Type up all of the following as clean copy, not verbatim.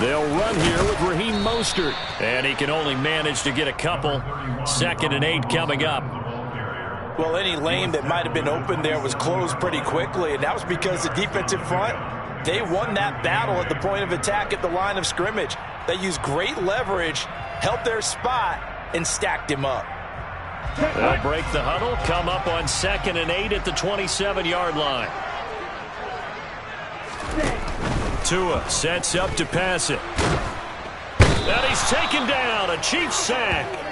They'll run here with Raheem Mostert. And he can only manage to get a couple. 2nd and 8 coming up. Well, any lane that might have been open there was closed pretty quickly, and that was because the defensive front, they won that battle at the point of attack at the line of scrimmage. They used great leverage, held their spot, and stacked him up. They'll break the huddle, come up on 2nd and 8 at the 27-yard line. Tua sets up to pass it. And he's taken down, a Chiefs sack.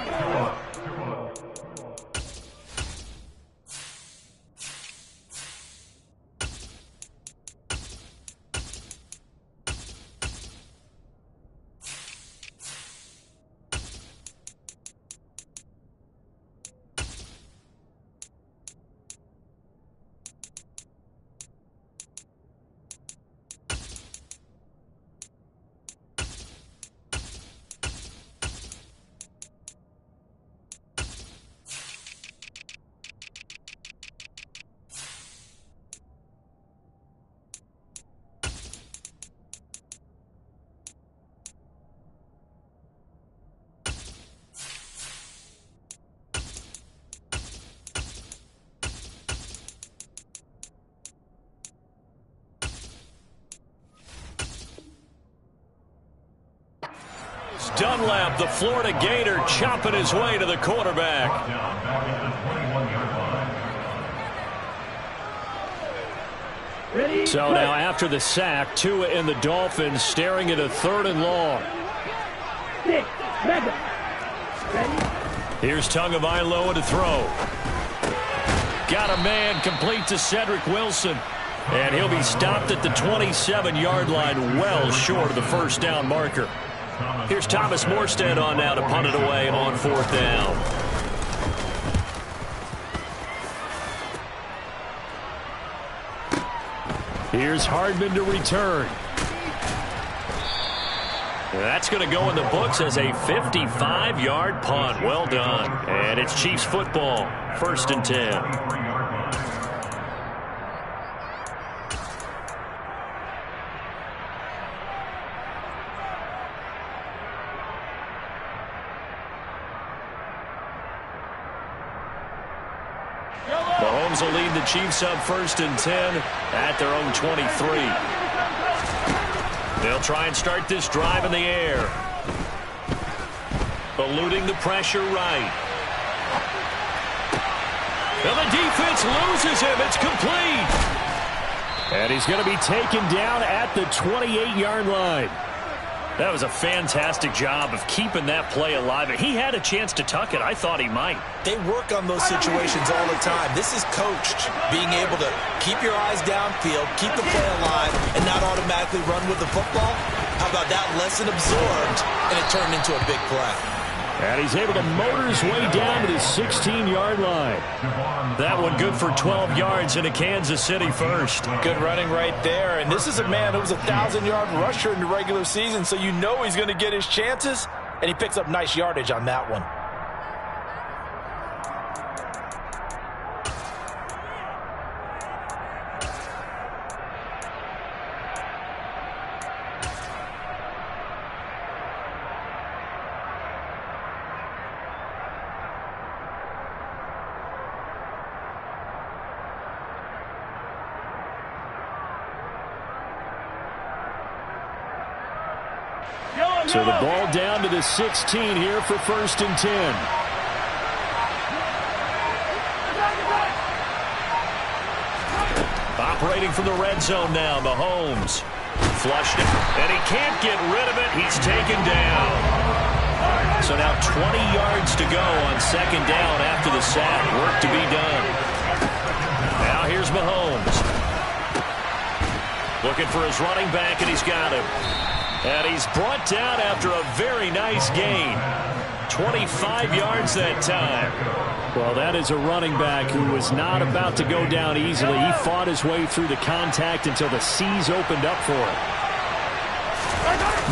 Dunlap, the Florida Gator, chopping his way to the quarterback. So now after the sack, Tua and the Dolphins staring at a 3rd and long. Here's Tagovailoa to throw. Got a man complete to Cedric Wilson. And he'll be stopped at the 27-yard line, well short of the 1st down marker. Here's Thomas Morstead on now to punt it away on 4th down. Here's Hardman to return. That's going to go in the books as a 55-yard punt. Well done. And it's Chiefs football. 1st and 10. Mahomes will lead the Chiefs up 1st and 10 at their own 23. They'll try and start this drive in the air. Eluding the pressure right. And the defense loses him. It's complete. And he's going to be taken down at the 28-yard line. That was a fantastic job of keeping that play alive. He had a chance to tuck it. I thought he might. They work on those situations all the time. This is coached, being able to keep your eyes downfield, keep the play alive, and not automatically run with the football. How about that lesson absorbed, and it turned into a big play. And he's able to motor his way down to the 16-yard line. That one good for 12 yards into Kansas City 1st. Good running right there. And this is a man who was a 1,000-yard rusher in the regular season, so you know he's going to get his chances, and he picks up nice yardage on that one. So the ball down to the 16 here for 1st and 10. Operating from the red zone now, Mahomes. Flushed it, and he can't get rid of it. He's taken down. So now 20 yards to go on 2nd down after the sack. Work to be done. Now here's Mahomes. Looking for his running back, and he's got him. And he's brought down after a very nice gain. 25 yards that time. Well, that is a running back who was not about to go down easily. He fought his way through the contact until the seas opened up for him.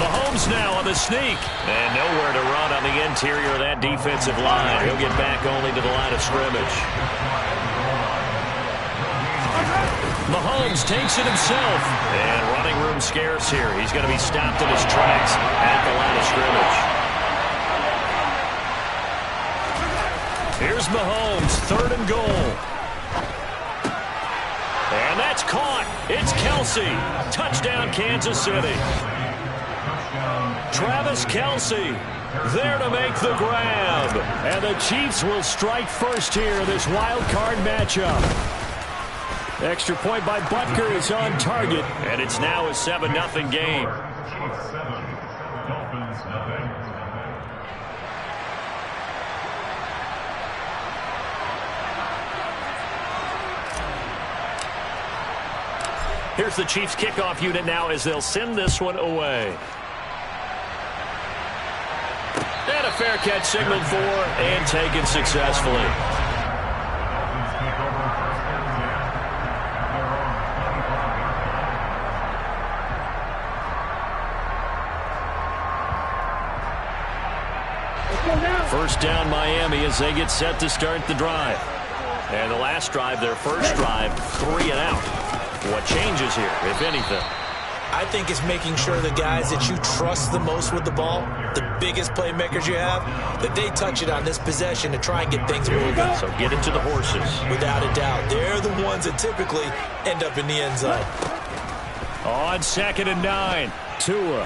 Mahomes now on the sneak. And nowhere to run on the interior of that defensive line. He'll get back only to the line of scrimmage. Mahomes takes it himself. And running room scarce here. He's going to be stopped in his tracks at the line of scrimmage. Here's Mahomes, 3rd and goal. And that's caught. It's Kelsey. Touchdown, Kansas City. Travis Kelsey there to make the grab. And the Chiefs will strike first here in this wild card matchup. Extra point by Butker is on target. And it's now a 7-0 game. Here's the Chiefs kickoff unit now as they'll send this one away. And a fair catch signaled for and taken successfully. First down Miami as they get set to start the drive. And the last drive, their first drive, 3 and out. What changes here, if anything? I think it's making sure the guys that you trust the most with the ball, the biggest playmakers you have, that they touch it on this possession to try and get things moving. So get it to the horses. Without a doubt. They're the ones that typically end up in the end zone. On 2nd and 9, Tua.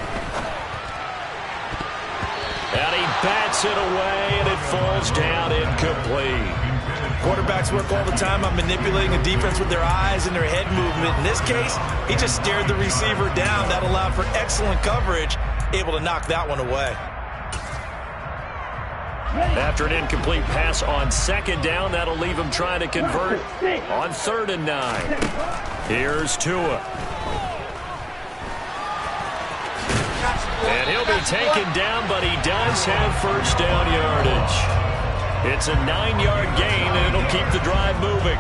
And he bats it away, and it falls down incomplete. Quarterbacks work all the time on manipulating the defense with their eyes and their head movement. In this case, he just stared the receiver down. That allowed for excellent coverage, able to knock that one away. After an incomplete pass on 2nd down, that'll leave him trying to convert on 3rd and 9. Here's Tua. And he'll be taken down, but he does have first down yardage. It's a 9-yard gain, and it'll keep the drive moving.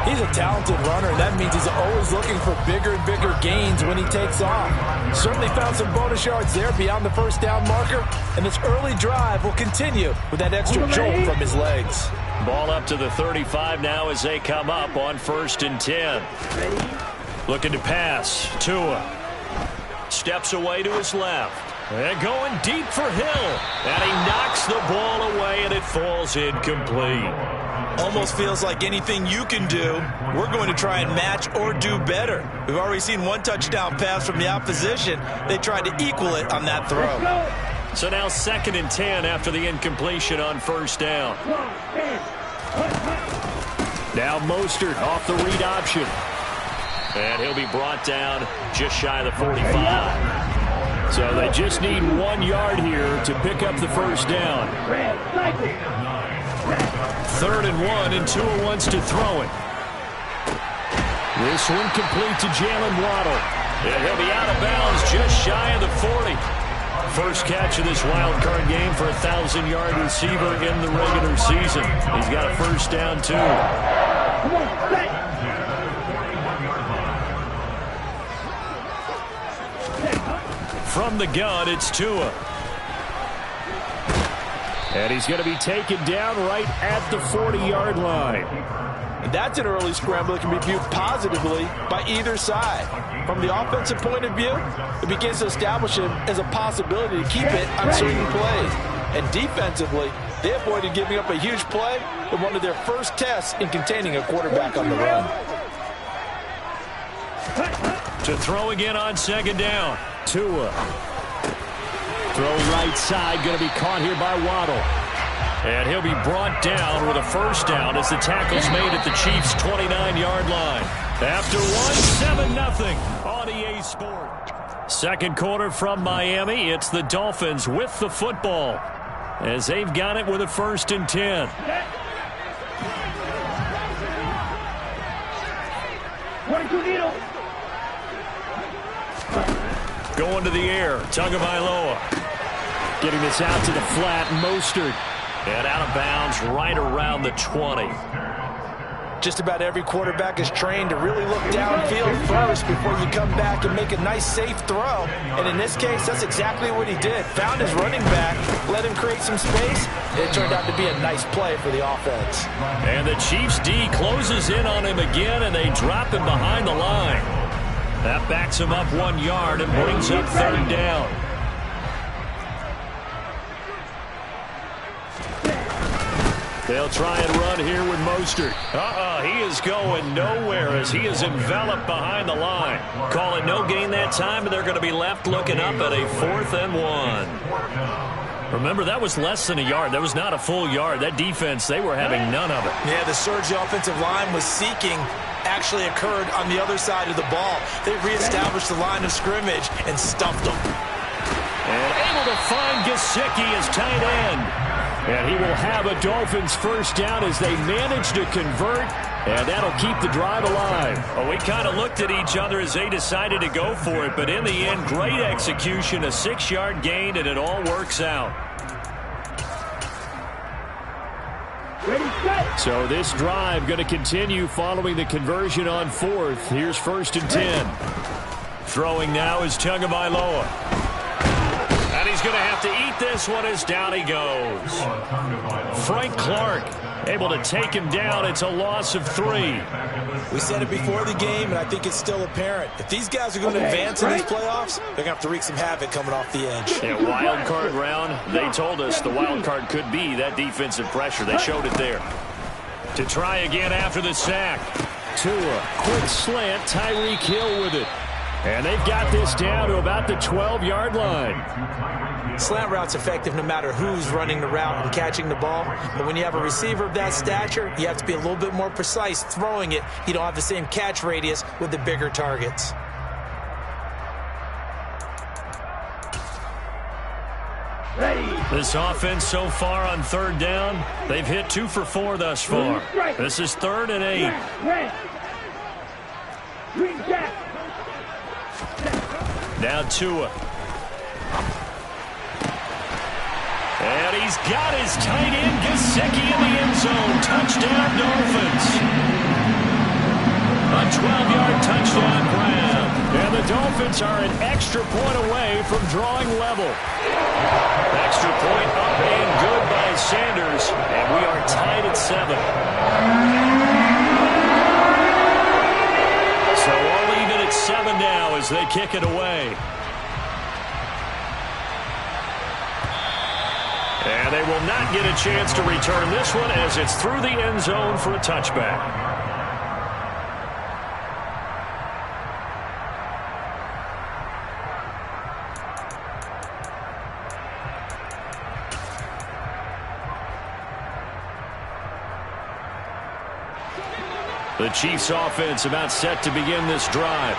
He's a talented runner, and that means he's always looking for bigger and bigger gains when he takes off. Certainly found some bonus yards there beyond the first down marker, and this early drive will continue with that extra jolt from his legs. Ball up to the 35 now as they come up on 1st and 10. Looking to pass. Tua steps away to his left. And going deep for Hill. And he knocks the ball away, and it falls incomplete. Almost feels like anything you can do, we're going to try and match or do better. We've already seen one touchdown pass from the opposition. They tried to equal it on that throw. So now 2nd and 10 after the incompletion on 1st down. Now Mostert off the read option. And he'll be brought down just shy of the 45. So they just need 1 yard here to pick up the first down. 3rd and 1, and Tua wants to throw it. This one complete to Jalen Waddle. And he'll be out of bounds just shy of the 40. First catch of this wild card game for a 1,000-yard receiver in the regular season. He's got a first down, too. From the gun, it's Tua. And he's going to be taken down right at the 40-yard line. And that's an early scramble that can be viewed positively by either side. From the offensive point of view, it begins to establish him as a possibility to keep it on certain plays. And defensively, they avoided giving up a huge play in one of their first tests in containing a quarterback on the run. To throw again on 2nd down. Tua. Throw right side, going to be caught here by Waddle. And he'll be brought down with a first down as the tackle's made at the Chiefs' 29-yard line. After 7-0 on EA Sports. Second quarter from Miami. It's the Dolphins with the football as they've got it with a 1st and 10. Going to the air, Tagovailoa. Getting this out to the flat, Mostert. And out of bounds right around the 20. Just about every quarterback is trained to really look downfield first before you come back and make a nice, safe throw. And in this case, that's exactly what he did. Found his running back, let him create some space. It turned out to be a nice play for the offense. And the Chiefs' D closes in on him again, and they drop him behind the line. That backs him up 1 yard and brings up 3rd down. They'll try and run here with Mostert. He is going nowhere as he is enveloped behind the line. Call it no gain that time, and they're going to be left looking up at a 4th and 1. Remember, that was less than a yard. That was not a full yard. That defense, they were having none of it. Yeah, the surge the offensive line was seeking actually occurred on the other side of the ball. They reestablished the line of scrimmage and stuffed them. And able to find Gesicki as tight end. And he will have a Dolphins 1st down as they manage to convert, and that'll keep the drive alive. Well, we kind of looked at each other as they decided to go for it, but in the end, great execution, a 6-yard gain, and it all works out. So this drive going to continue following the conversion on 4th. Here's 1st and 10. Throwing now is Tagovailoa. And he's going to have to eat this one as down he goes. Frank Clark able to take him down. It's a loss of 3. We said it before the game, and I think it's still apparent. If these guys are going to advance in these playoffs, they're going to have to wreak some havoc coming off the edge. Yeah, wild card round. They told us the wild card could be that defensive pressure. They showed it there. To try again after the sack. Tua, quick slant, Tyreek Hill with it. And they've got this down to about the 12-yard line. Slant route's effective no matter who's running the route and catching the ball. But when you have a receiver of that stature, you have to be a little bit more precise throwing it. You don't have the same catch radius with the bigger targets. This offense so far on 3rd down, they've hit 2 for 4 thus far. This is 3rd and 8. Now Tua. And he's got his tight end Gesicki in the end zone. Touchdown Dolphins. A 12-yard touchdown grab. And the Dolphins are an extra point away from drawing level. Extra point up and good by Sanders. And we are tied at 7. So all even at 7 now as they kick it away. And they will not get a chance to return this one as it's through the end zone for a touchback. The Chiefs offense about set to begin this drive.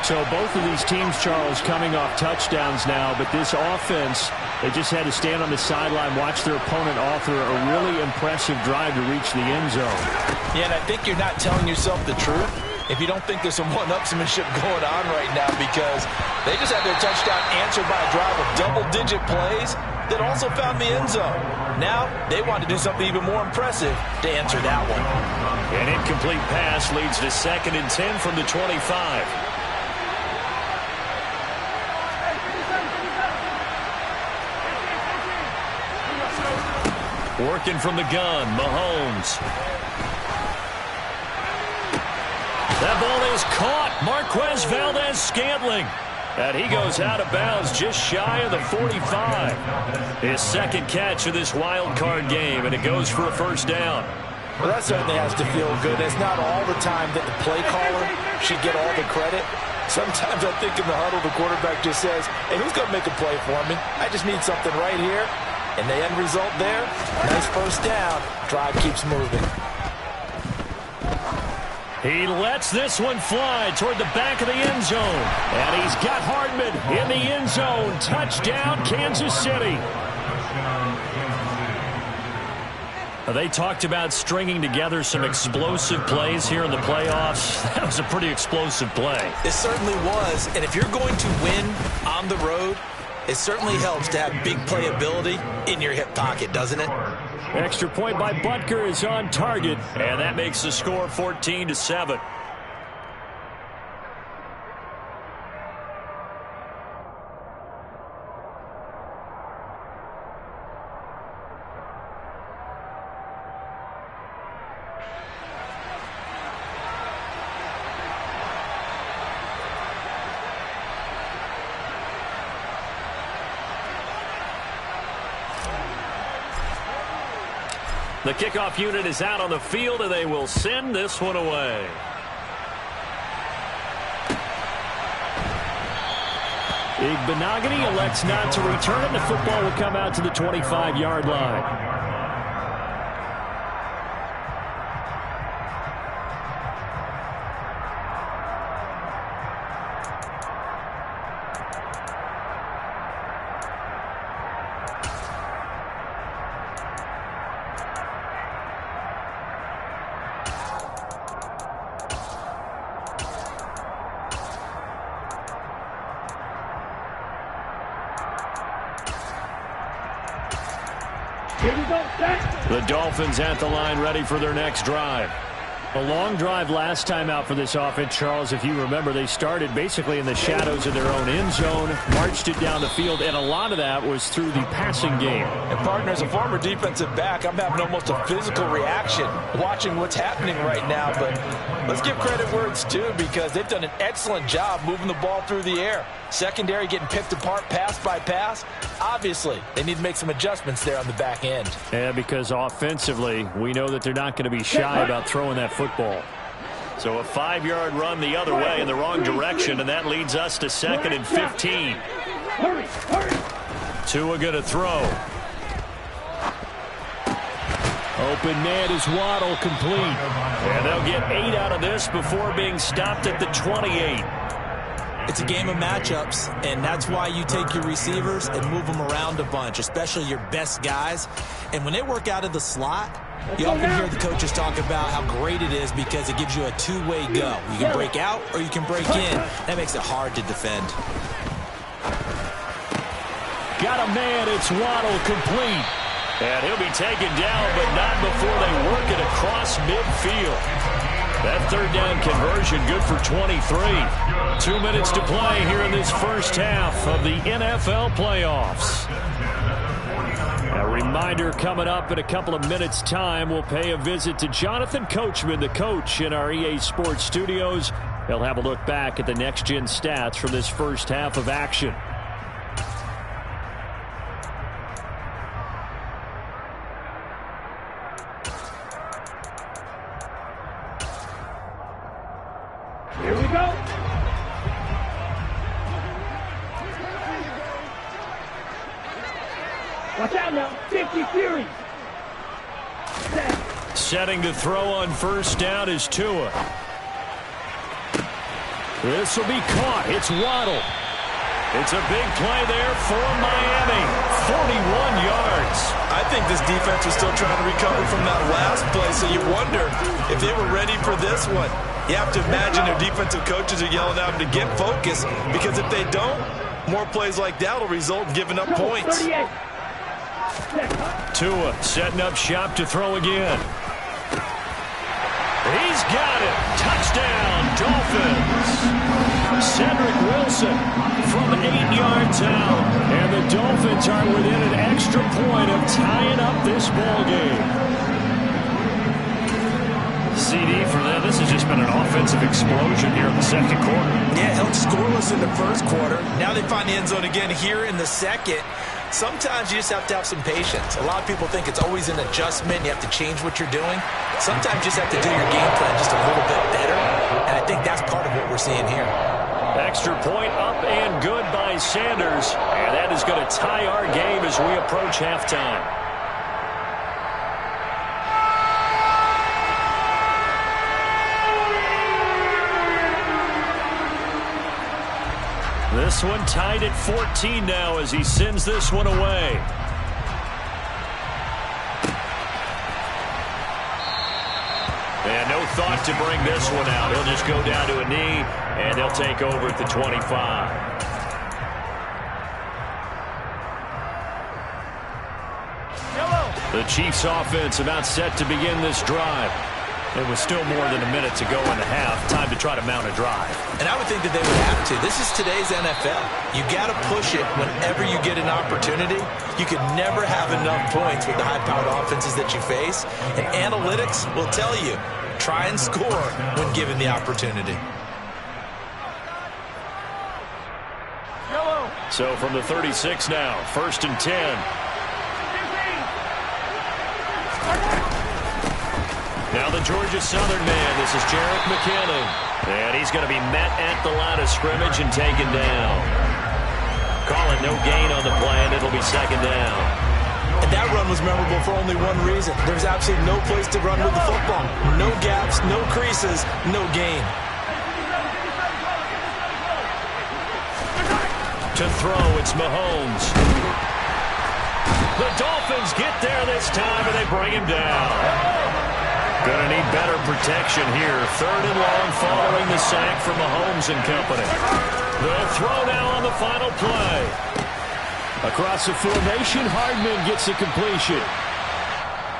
So both of these teams, Charles, coming off touchdowns now, but this offense, they just had to stand on the sideline, watch their opponent author a really impressive drive to reach the end zone. Yeah, and I think you're not telling yourself the truth if you don't think there's some one-upsmanship going on right now, because they just had their touchdown answered by a drive of double-digit plays that also found the end zone. Now they want to do something even more impressive to answer that one. An incomplete pass leads to 2nd and 10 from the 25. Working from the gun, Mahomes. That ball is caught. Marquez Valdez-Scantling. And he goes out of bounds just shy of the 45. His 2nd catch of this wild card game, and it goes for a 1st down. Well, that certainly has to feel good. It's not all the time that the play caller should get all the credit. Sometimes I think in the huddle, the quarterback just says, hey, who's going to make a play for me? I just need something right here. And the end result there, nice 1st down. Drive keeps moving. He lets this one fly toward the back of the end zone. And he's got Hardman in the end zone. Touchdown, Kansas City. They talked about stringing together some explosive plays here in the playoffs. That was a pretty explosive play. It certainly was. And if you're going to win on the road, it certainly helps to have big playability in your hip pocket, doesn't it? Extra point by Butker is on target, and that makes the score 14-7. The kickoff unit is out on the field, and they will send this one away. Igbenogany elects not to return it. The football will come out to the 25-yard line. The Dolphins at the line, ready for their next drive. A long drive last time out for this offense, Charles. If you remember, they started basically in the shadows of their own end zone, marched it down the field, and a lot of that was through the passing game. And, partner, as a former defensive back, I'm having almost a physical reaction watching what's happening right now. But let's give credit where it's due, because they've done an excellent job moving the ball through the air. Secondary getting picked apart pass by pass. Obviously, they need to make some adjustments there on the back end. Yeah, because offensively, we know that they're not going to be shy about throwing that football. So a 5-yard run the other way in the wrong direction, and that leads us to 2nd and 15. Tua going to throw. Open man is Waddle, complete. And they'll get 8 out of this before being stopped at the 28. It's a game of matchups, and that's why you take your receivers and move them around a bunch, especially your best guys. And when they work out of the slot, you often hear the coaches talk about how great it is because it gives you a two-way go. You can break out or you can break in. That makes it hard to defend. Got a man, it's Waddle, complete. And he'll be taken down, but not before they work it across midfield. That third down conversion good for 23. 2 minutes to play here in this first half of the NFL playoffs. A reminder, coming up in a couple of minutes' time, we'll pay a visit to Jonathan Coachman, the coach in our EA Sports studios. He'll have a look back at the next-gen stats from this first half of action. Here we go. Watch out now. 50 Fury. Setting to throw on first down is Tua. This will be caught. It's Waddle. It's a big play there for Miami. 41 yards. I think this defense was still trying to recover from that last play, so you wonder if they were ready for this one. You have to imagine their defensive coaches are yelling at them to get focused, because if they don't, more plays like that will result in giving up points. Tua setting up shop to throw again. He's got it. Touchdown, Dolphins. Cedric Wilson from 8 yards out. And the Dolphins are within an extra point of tying up this ball game. CD for them. This has just been an offensive explosion here in the second quarter. Yeah, held scoreless in the first quarter. Now they find the end zone again here in the second. Sometimes you just have to have some patience. A lot of people think it's always an adjustment. You have to change what you're doing. Sometimes you just have to do your game plan just a little bit better. And I think that's part of what we're seeing here. Extra point up and good by Sanders. And that is going to tie our game as we approach halftime. This one tied at 14 now as he sends this one away. And no thought to bring this one out. He'll just go down to a knee, and they'll take over at the 25. The Chiefs offense about set to begin this drive. It was still more than a minute to go in the half. Time to try to mount a drive. And I would think that they would have to. This is today's NFL. You got to push it whenever you get an opportunity. You could never have enough points with the high-powered offenses that you face. And analytics will tell you, try and score when given the opportunity. So from the 36 now, 1st and 10. Now the Georgia Southern man, this is Jerick McKinnon. And he's going to be met at the line of scrimmage and taken down. Call it no gain on the play, and it'll be 2nd down. And that run was memorable for only one reason. There's absolutely no place to run with the football. No gaps, no creases, no gain. To throw, it's Mahomes. The Dolphins get there this time, and they bring him down. Gonna need better protection here. 3rd and long following the sack from Mahomes and company. The throw now on the final play. Across the formation, Hardman gets the completion.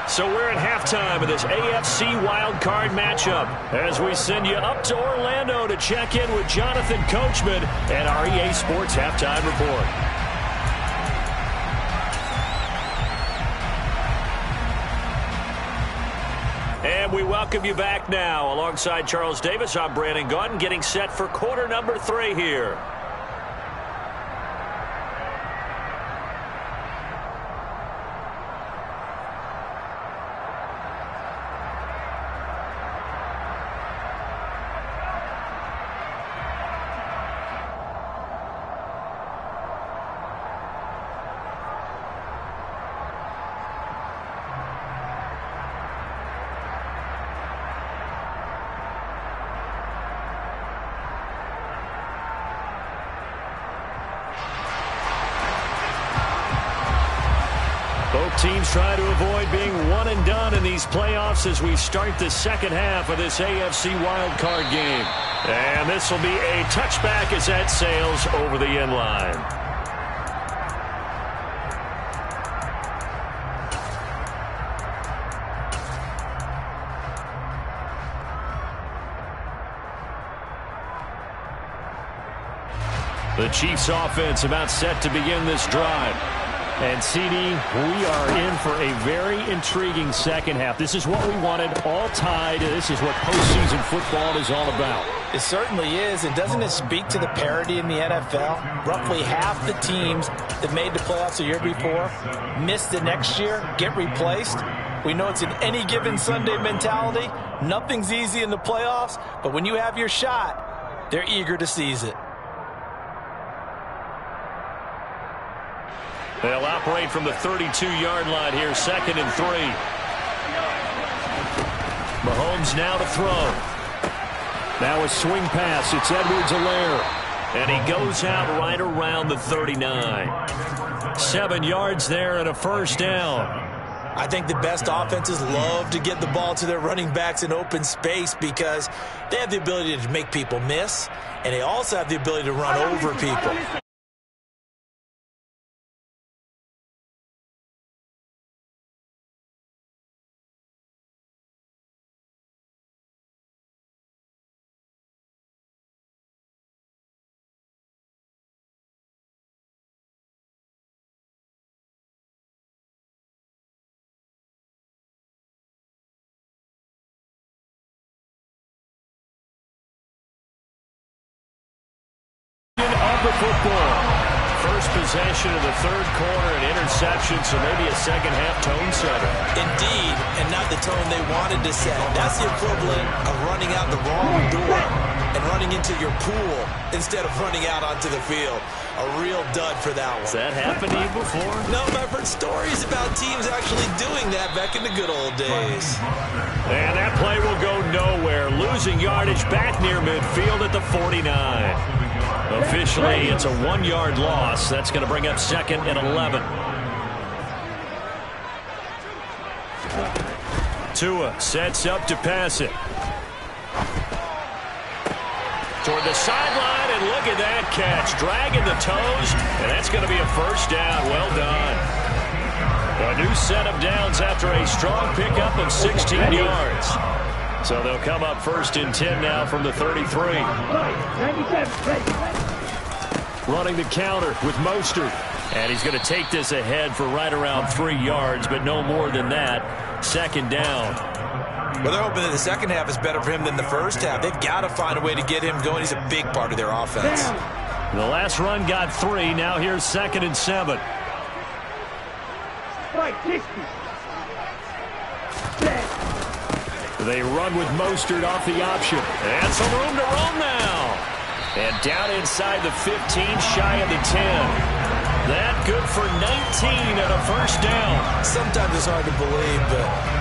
So we're at halftime of this AFC wildcard matchup as we send you up to Orlando to check in with Jonathan Coachman and our EA Sports Halftime Report. And we welcome you back now. Alongside Charles Davis, I'm Brandon Gaudin, getting set for quarter number 3 here. Both teams try to avoid being one and done in these playoffs as we start the second half of this AFC wildcard game. And this will be a touchback as that sails over the end line. The Chiefs offense about set to begin this drive. And, CD, we are in for a very intriguing second half. This is what we wanted, all tied. This is what postseason football is all about. It certainly is, and doesn't it speak to the parity in the NFL? Roughly half the teams that made the playoffs the year before miss the next year, get replaced. We know it's an any given Sunday mentality. Nothing's easy in the playoffs, but when you have your shot, they're eager to seize it. They'll operate from the 32-yard line here, 2nd and 3. Mahomes now to throw. Now a swing pass. It's Edwards-Helaire. And he goes out right around the 39. 7 yards there and a 1st down. I think the best offenses love to get the ball to their running backs in open space because they have the ability to make people miss, and they also have the ability to run over people. Of the football. First possession of the 3rd quarter, an interception, so maybe a second-half tone setter. Indeed, and not the tone they wanted to set. That's the equivalent of running out the wrong door and running into your pool instead of running out onto the field. A real dud for that one. Has that happened to you before? No, but I've heard stories about teams actually doing that back in the good old days. And that play will go nowhere. Losing yardage back near midfield at the 49. Officially, it's a 1-yard loss. That's going to bring up 2nd and 11. Tua sets up to pass it. Toward the sideline, and look at that catch. Dragging the toes, and that's going to be a 1st down. Well done. A new set of downs after a strong pickup of 16 yards. So they'll come up 1st and 10 now from the 33. 97, Running the counter with Mostert. And he's going to take this ahead for right around 3 yards, but no more than that. 2nd down. Well, they're hoping that the second half is better for him than the first half. They've got to find a way to get him going. He's a big part of their offense. The last run got 3. Now here's 2nd and 7. right, 60. They run with Mostert off the option. And some room to roam now. And down inside the 15, shy of the 10. That good for 19 and a 1st down. Sometimes it's hard to believe, but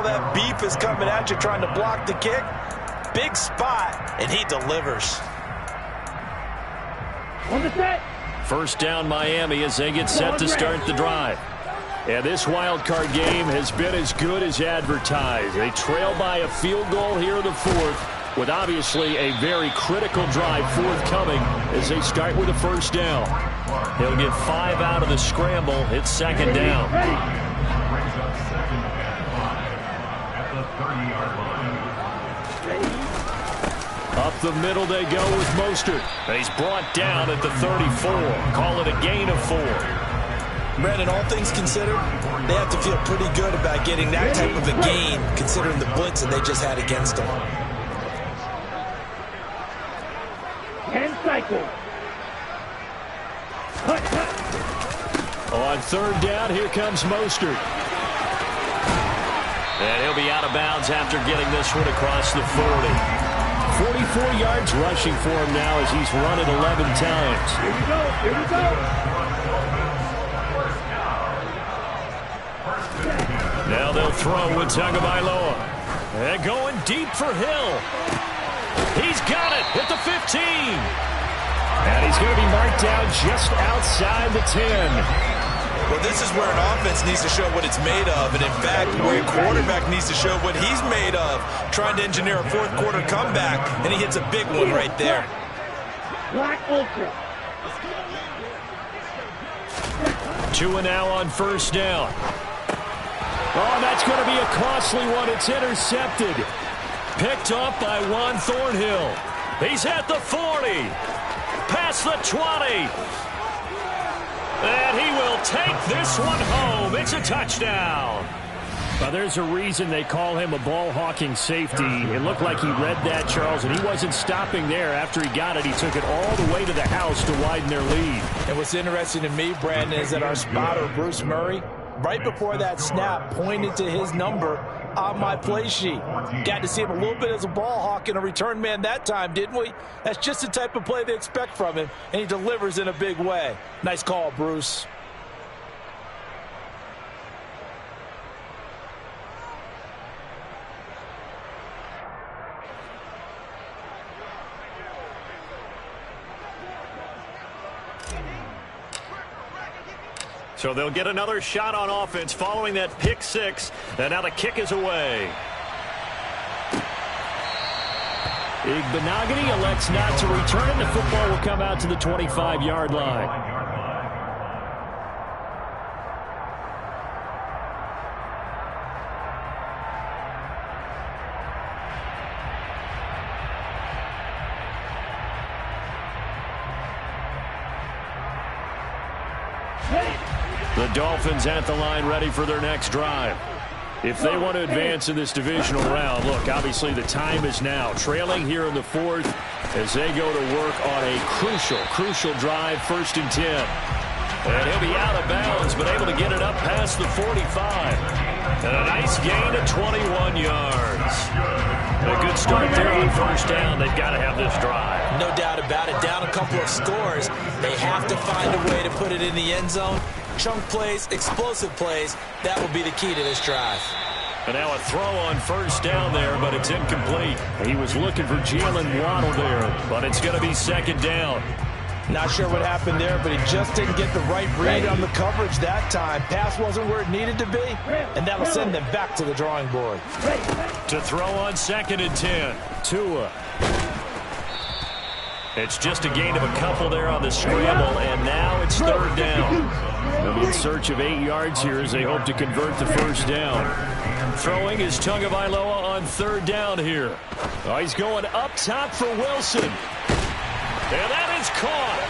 That beef is coming at you, trying to block the kick. Big spot, and he delivers. On the set. First down Miami as they get set to start the drive. And this wild card game has been as good as advertised. They trail by a field goal here in the fourth, with obviously a very critical drive forthcoming as they start with a first down. They'll get 5 out of the scramble. It's second down. Up the middle they go with Mostert. He's brought down at the 34. Call it a gain of 4. Brandon, all things considered, they have to feel pretty good about getting that type of a gain, considering the blitz that they just had against them. 10 cycles. Cut, cut. On third down, here comes Mostert. And he'll be out of bounds after getting this one across the 40. 44 yards rushing for him now as he's run it 11 times. Here we go, here we go. Now they'll throw with Tagovailoa. And going deep for Hill. He's got it at the 15. And he's going to be marked down just outside the 10. Well, this is where an offense needs to show what it's made of. And, in fact, where a quarterback needs to show what he's made of, trying to engineer a fourth-quarter comeback, and he hits a big one right there. Black Ultra. 2 and now on first down. Oh, that's going to be a costly one. It's intercepted. Picked up by Juan Thornhill. He's at the 40. Past the 20. And he will take this one home. It's a touchdown. Well, there's a reason they call him a ball-hawking safety. It looked like he read that, Charles, and he wasn't stopping there. After he got it, he took it all the way to the house to widen their lead. And what's interesting to me, Brandon, is that our spotter, Bruce Murray, right before that snap, pointed to his number on my play sheet. Got to see him a little bit as a ball hawk and a return man that time, didn't we? That's just the type of play they expect from him, and he delivers in a big way. Nice call, Bruce. So they'll get another shot on offense following that pick 6. And now the kick is away. Igbenogany elects not to return it. The football will come out to the 25-yard line. The Dolphins at the line ready for their next drive. If they want to advance in this divisional round, look, obviously the time is now. Trailing here in the fourth as they go to work on a crucial drive, 1st and 10. And he'll be out of bounds, but able to get it up past the 45. And a nice gain of 21 yards. And a good start there on first down. They've got to have this drive. No doubt about it. Down a couple of scores. They have to find a way to put it in the end zone. Chunk plays, explosive plays, that will be the key to this drive. And now a throw on first down there, but it's incomplete. He was looking for Jalen Waddle there, but it's going to be second down. Not sure what happened there, but he just didn't get the right read on the coverage that time. Pass wasn't where it needed to be, and that'll send them back to the drawing board. To throw on 2nd and 10, Tua. It's just a gain of a couple there on the scramble, and now it's 3rd down. They'll be in search of 8 yards here as they hope to convert the first down. Throwing is Tagovailoa on 3rd down here. Oh, he's going up top for Wilson. And that is caught.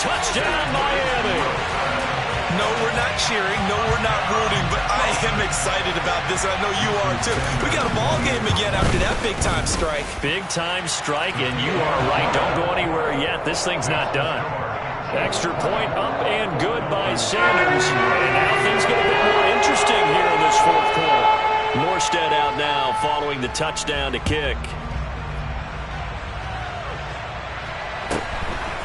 Touchdown, Miami. No, we're not cheering. No, we're not rooting, but I am excited about this. I know you are, too. We got a ball game again after that big-time strike. Big-time strike, and you are right. Don't go anywhere yet. This thing's not done. Extra point up and good by Sanders. And now things get a bit more interesting here in this 4th quarter. Morstead out now following the touchdown to kick.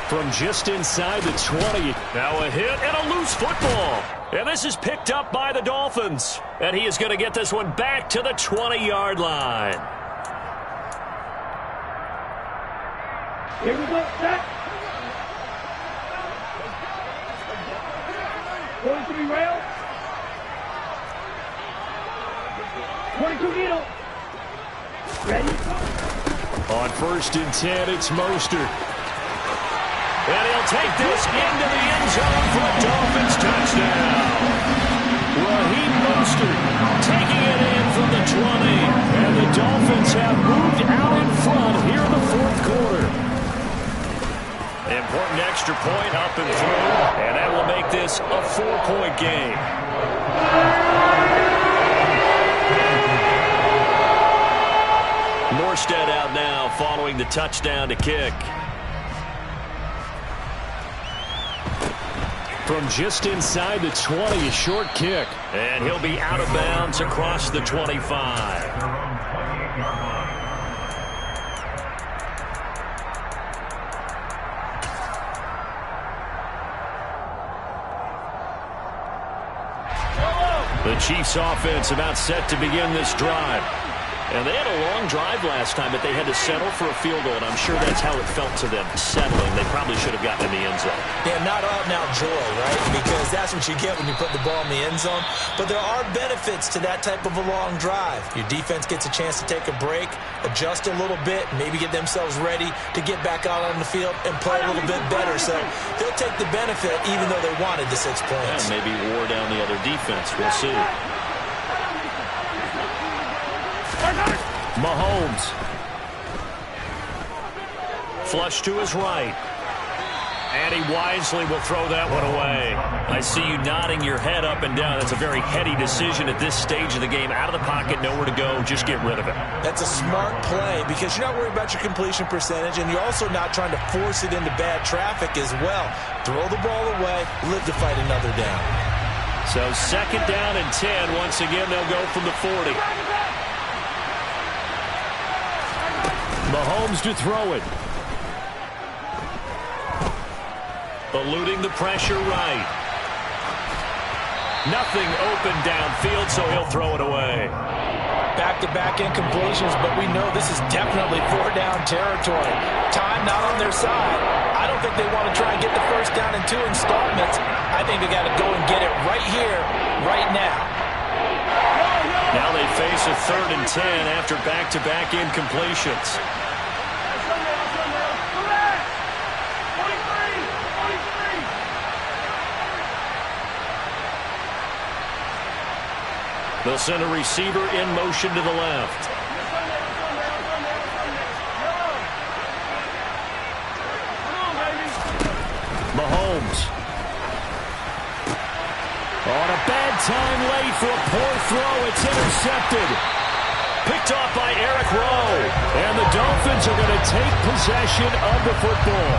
From just inside the 20. Now a hit and a loose football. And this is picked up by the Dolphins. And he is going to get this one back to the 20-yard line. Here we go, set. 43 rail. 22 needle. Ready? On 1st and 10, it's Mostert. And he'll take this into the end zone for a Dolphins touchdown. Raheem Mostert taking it in from the 20. And the Dolphins have moved out in front here in the 4th quarter. Important extra point up and through. And that will make this a 4-point game. Morstead out now following the touchdown to kick. From just inside the 20, a short kick. And he'll be out of bounds across the 25. The Chiefs offense about set to begin this drive. And they had a long drive last time, but they had to settle for a field goal, and I'm sure that's how it felt to them, settling. They probably should have gotten in the end zone. Yeah, not out-and-out joy, right? Because that's what you get when you put the ball in the end zone. But there are benefits to that type of a long drive. Your defense gets a chance to take a break, adjust a little bit, maybe get themselves ready to get back out on the field and play a little bit better. So they'll take the benefit even though they wanted the 6 points. And maybe wore down the other defense. We'll see. Mahomes. Flush to his right. And he wisely will throw that one away. I see you nodding your head up and down. That's a very heady decision at this stage of the game. Out of the pocket, nowhere to go. Just get rid of it. That's a smart play because you're not worried about your completion percentage, and you're also not trying to force it into bad traffic as well. Throw the ball away, live to fight another down. So 2nd down and 10. Once again, they'll go from the 40. Mahomes to throw it. Eluding the pressure right. Nothing open downfield, so he'll throw it away. Back-to-back incompletions, but we know this is definitely 4-down territory. Time not on their side. I don't think they want to try and get the 1st down in 2 installments. I think they got to go and get it right here, right now. Now they face a 3rd and 10 after back-to-back incompletions. They'll send a receiver in motion to the left. Mahomes. On a bad time late for a poor throw. It's intercepted. Picked off by Eric Rowe. And the Dolphins are going to take possession of the football.